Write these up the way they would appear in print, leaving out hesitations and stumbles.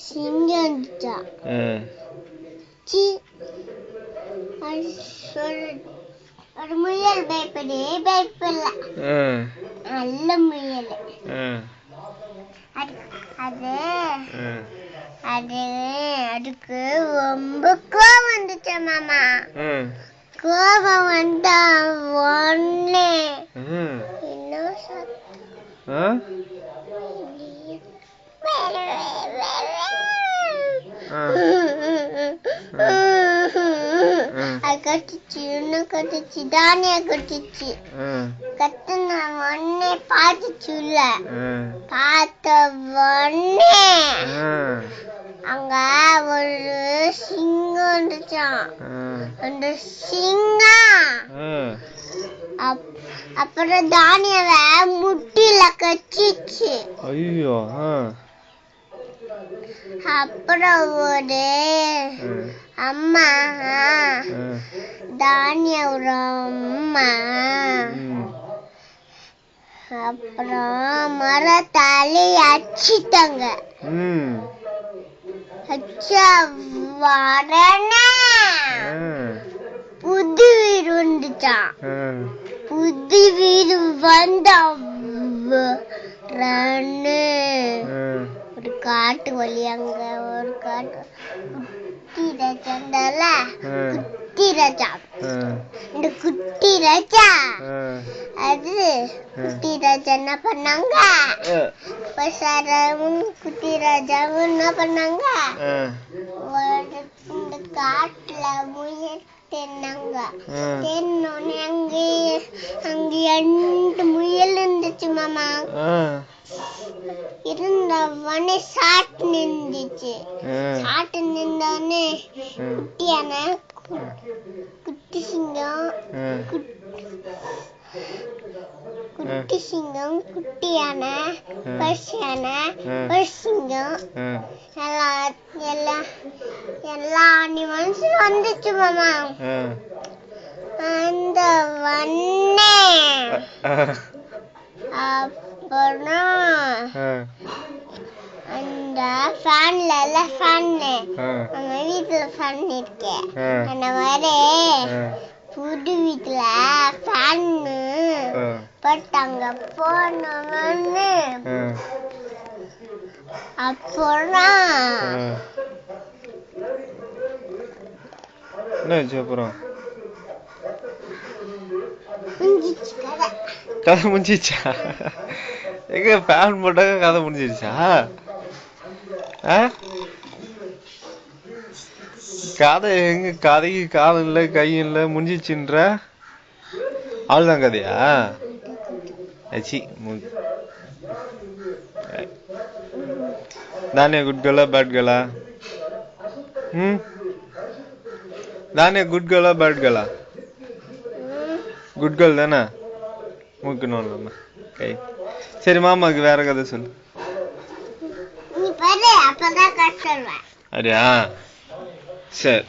சிங்கம் வந்துச்சா ஒரு முயல் பயப்படல நல்ல முயல் அதுக்கு ரொம்ப கோபம் வந்துச்சு மாமா. கோபம் வந்தா ஒண்ணு கட்டுச்சு தானியா கட்டுச்சு. கத்துன ஒன்னே பார்த்துச்சுல. பார்த்த ஒன்னே அங்க ஒரு சிங்கம் வந்துச்சான். அந்த சிங்கம் அப்புறம் தானியாவை முட்டில கச்சிச்சு. ஐயோ. அப்புறம் ஒரு அம்மா தானியோட அம்மா அப்புறம் மரத்தாலே அடிச்சிட்டாங்க. புது வீடு வந்துச்சான். புது வீடு வந்த ஒரு காட்டு வழி. அங்க ஒரு காட்டு குட்டி ராஜாந்தால குட்டி ராஜா. இந்த குட்டி ராஜா அது குட்டி ராஜா என்ன பண்ணாங்க? குட்டி ராஜாவும் என்ன பண்ணாங்க? இந்த காட்டுல முயல் தென்னாங்க. தென்னோன்னு அங்க 2 முயல் இருந்துச்சு மாமா. இருந்தவனே சாட்டு நின்றுச்சு. சாட்டு நின்றவனே குட்டியான குட்டி சிங்கம் குட்டி சிங்கம் குட்டியான பரிசான பரிசிங்கம் எல்லா அனிமல்ஸும் வந்துச்சு மாமா. அந்த வண்ணே அப்புறம் அந்த ஃபேன்ல நம்ம வீட்டுல ஃபேன் இருக்கு. அந்த மாதிரி புது வீட்டுல ஃபேன் போட்டாங்க. போனவன்னு அப்புறம் அப்புறம் கதை முடிஞ்சிச்சா? எங்க ஃபேன் போட்டாங்க கதை முடிஞ்சிருச்சா? கதை எங்க? கதைக்கு காலம் இல்ல கையும் இல்ல முடிஞ்சிச்சுன்ற அவ்வளவுதான் கதையா? தானே குட் கேர்லா பேட் கேர்லா? தானே குட் கேர்லா பேட் கேர்லா? குட் கேர்ள் தானே? மூக்கணும் கை. சரி மாமாக்கு வேற கதை சொல்லு. அப்படியா? சரி.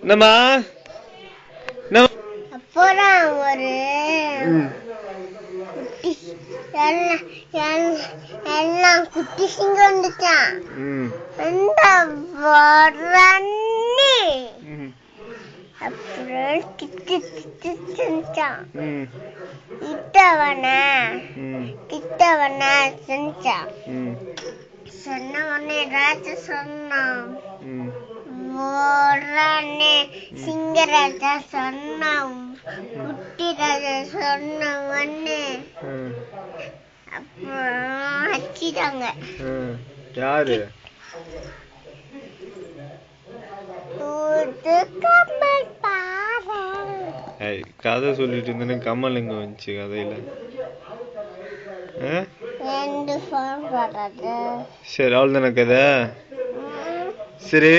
என்னம்மா? அப்புறம் ஒரு எல்லாம் குட்டி சிங்கம் வந்துச்சான். அப்புறம் கிட்டவன செஞ்சான். சொன்ன உடனே ராஜா சொன்னான். சிங்கராஜா சொன்னான். குட்டி ராஜா சொன்ன உடனே அப்புறம் வச்சிட்டாங்க. யாரு? கதை சொல்லிட்டு இருந்தேன்னு கமல் எங்க வந்துச்சு கதையில? சரி அவ்வளவுதான கதை? சரி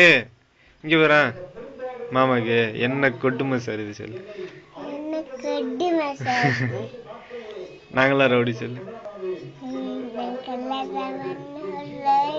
இங்க வரேன் மாமாக்கு என்ன கொட்டுமை சார் இது சொல்லு. நாங்களாம் ரவுடி சொல்லு.